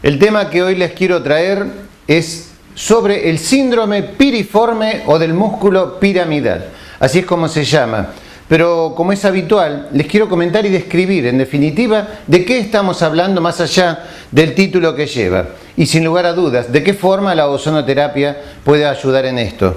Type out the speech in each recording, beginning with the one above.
El tema que hoy les quiero traer es sobre el síndrome piriforme o del músculo piramidal. Así es como se llama. Pero como es habitual, les quiero comentar y describir, en definitiva, de qué estamos hablando más allá del título que lleva. Y sin lugar a dudas, de qué forma la ozonoterapia puede ayudar en esto.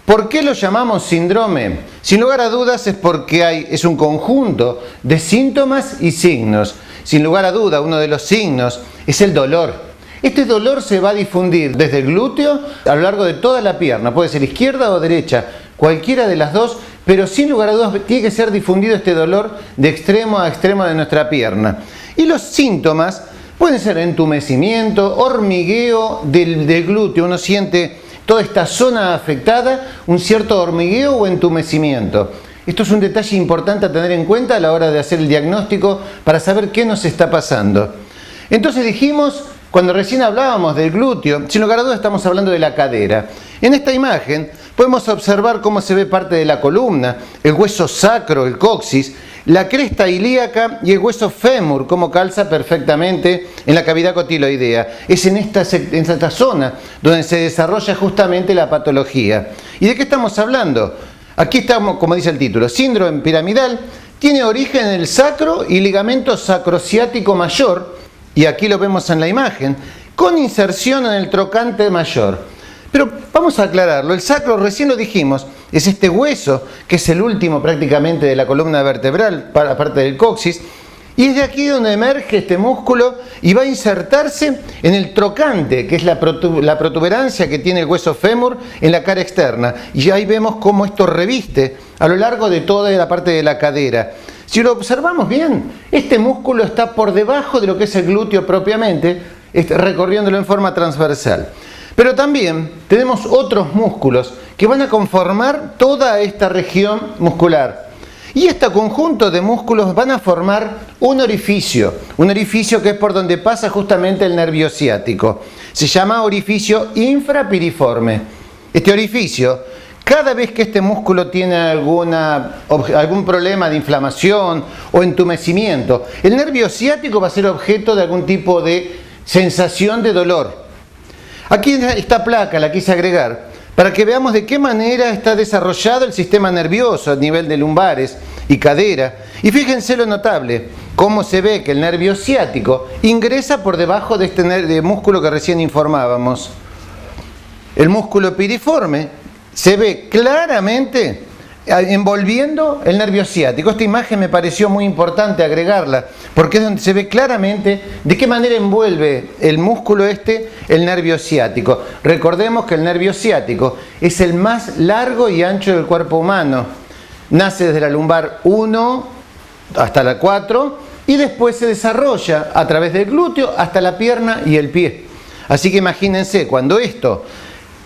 ¿Por qué lo llamamos síndrome? Sin lugar a dudas es porque es un conjunto de síntomas y signos. Sin lugar a duda, uno de los signos es el dolor. Este dolor se va a difundir desde el glúteo a lo largo de toda la pierna. Puede ser izquierda o derecha, cualquiera de las dos, pero sin lugar a dudas tiene que ser difundido este dolor de extremo a extremo de nuestra pierna. Y los síntomas pueden ser entumecimiento, hormigueo del glúteo. Uno siente toda esta zona afectada, un cierto hormigueo o entumecimiento. Esto es un detalle importante a tener en cuenta a la hora de hacer el diagnóstico para saber qué nos está pasando. Entonces dijimos, cuando recién hablábamos del glúteo, sin lugar a dudas estamos hablando de la cadera. En esta imagen podemos observar cómo se ve parte de la columna, el hueso sacro, el coxis, la cresta ilíaca y el hueso fémur, cómo calza perfectamente en la cavidad cotiloidea. Es en esta zona donde se desarrolla justamente la patología. ¿Y de qué estamos hablando? Aquí estamos, como dice el título, síndrome piramidal, tiene origen en el sacro y ligamento sacrociático mayor, y aquí lo vemos en la imagen, con inserción en el trocante mayor. Pero vamos a aclararlo, el sacro, recién lo dijimos, es este hueso, que es el último prácticamente de la columna vertebral, aparte del coxis, y es de aquí donde emerge este músculo y va a insertarse en el trocante, que es la protuberancia que tiene el hueso fémur en la cara externa. Y ahí vemos cómo esto reviste a lo largo de toda la parte de la cadera. Si lo observamos bien, este músculo está por debajo de lo que es el glúteo propiamente, recorriéndolo en forma transversal. Pero también tenemos otros músculos que van a conformar toda esta región muscular. Y este conjunto de músculos van a formar un orificio que es por donde pasa justamente el nervio ciático. Se llama orificio infrapiriforme. Este orificio, cada vez que este músculo tiene algún problema de inflamación o entumecimiento, el nervio ciático va a ser objeto de algún tipo de sensación de dolor. Aquí esta placa la quise agregar para que veamos de qué manera está desarrollado el sistema nervioso a nivel de lumbares y cadera. Y fíjense lo notable, cómo se ve que el nervio ciático ingresa por debajo de este músculo que recién informábamos. El músculo piriforme se ve claramente envolviendo el nervio ciático. Esta imagen me pareció muy importante agregarla, porque es donde se ve claramente de qué manera envuelve el músculo el nervio ciático. Recordemos que el nervio ciático es el más largo y ancho del cuerpo humano. Nace desde la lumbar 1 hasta la 4 y después se desarrolla a través del glúteo hasta la pierna y el pie. Así que imagínense, cuando esto,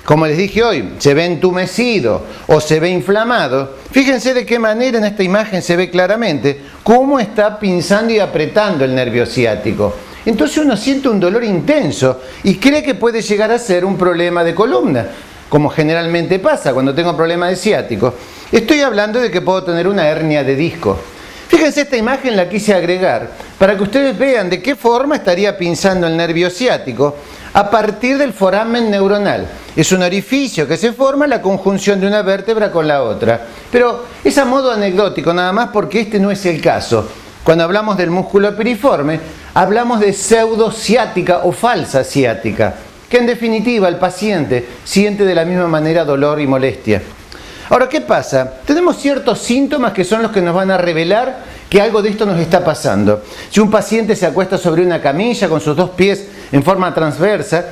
como les dije hoy, se ve entumecido o se ve inflamado, fíjense de qué manera en esta imagen se ve claramente cómo está pinzando y apretando el nervio ciático. Entonces uno siente un dolor intenso y cree que puede llegar a ser un problema de columna, como generalmente pasa cuando tengo problema de ciático. Estoy hablando de que puedo tener una hernia de disco. Fíjense, esta imagen la quise agregar para que ustedes vean de qué forma estaría pinzando el nervio ciático a partir del foramen neuronal. Es un orificio que se forma en la conjunción de una vértebra con la otra. Pero es a modo anecdótico nada más, porque este no es el caso. Cuando hablamos del músculo piriforme, hablamos de pseudociática o falsa ciática, que en definitiva el paciente siente de la misma manera dolor y molestia. Ahora, ¿qué pasa? Tenemos ciertos síntomas que son los que nos van a revelar que algo de esto nos está pasando. Si un paciente se acuesta sobre una camilla con sus dos pies en forma transversa,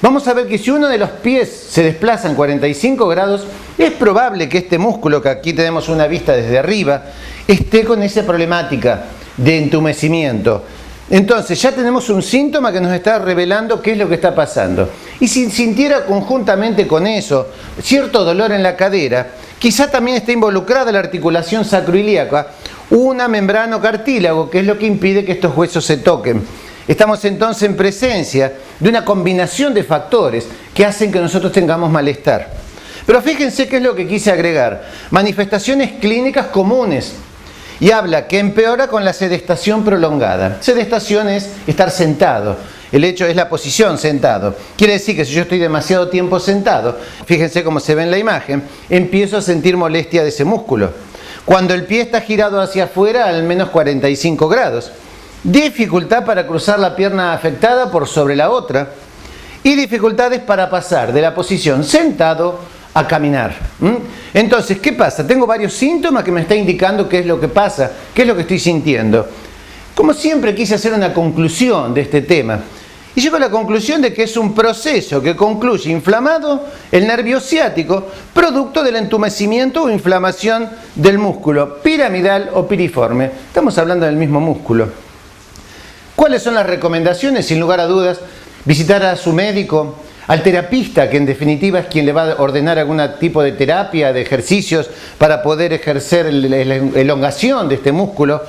vamos a ver que si uno de los pies se desplaza en 45 grados, es probable que este músculo, que aquí tenemos una vista desde arriba, esté con esa problemática de entumecimiento. Entonces ya tenemos un síntoma que nos está revelando qué es lo que está pasando. Y si sintiera conjuntamente con eso cierto dolor en la cadera, quizá también está involucrada la articulación sacroiliaca, una membrana o cartílago, que es lo que impide que estos huesos se toquen. Estamos entonces en presencia de una combinación de factores que hacen que nosotros tengamos malestar. Pero fíjense qué es lo que quise agregar. Manifestaciones clínicas comunes. Y habla que empeora con la sedestación prolongada. Sedestación es estar sentado. El hecho es la posición, sentado. Quiere decir que si yo estoy demasiado tiempo sentado, fíjense cómo se ve en la imagen, empiezo a sentir molestia de ese músculo. Cuando el pie está girado hacia afuera, al menos 45 grados. Dificultad para cruzar la pierna afectada por sobre la otra. Y dificultades para pasar de la posición sentado a caminar. Entonces, ¿qué pasa? Tengo varios síntomas que me están indicando qué es lo que pasa, qué es lo que estoy sintiendo. Como siempre quise hacer una conclusión de este tema. Y llego a la conclusión de que es un proceso que concluye inflamado el nervio ciático, producto del entumecimiento o inflamación del músculo piramidal o piriforme. Estamos hablando del mismo músculo. ¿Cuáles son las recomendaciones? Sin lugar a dudas, visitar a su médico, al terapista, que en definitiva es quien le va a ordenar algún tipo de terapia, de ejercicios para poder ejercer la elongación de este músculo,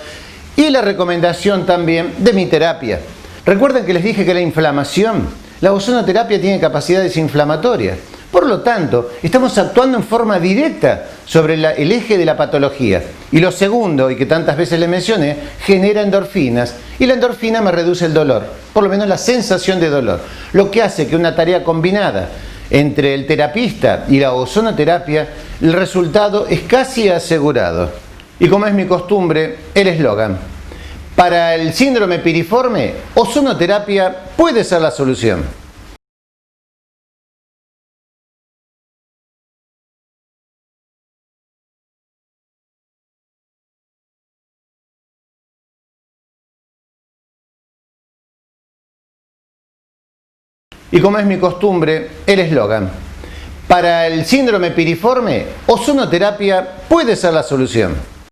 y la recomendación también de mi terapia. Recuerden que les dije que la inflamación, la ozonoterapia tiene capacidades inflamatorias. Por lo tanto, estamos actuando en forma directa sobre el eje de la patología. Y lo segundo, y que tantas veces les mencioné, genera endorfinas. Y la endorfina me reduce el dolor, por lo menos la sensación de dolor. Lo que hace que una tarea combinada entre el terapista y la ozonoterapia, el resultado es casi asegurado. Y como es mi costumbre, el eslogan: para el síndrome piriforme, ozonoterapia puede ser la solución. Y como es mi costumbre, el eslogan: para el síndrome piriforme, ozonoterapia puede ser la solución.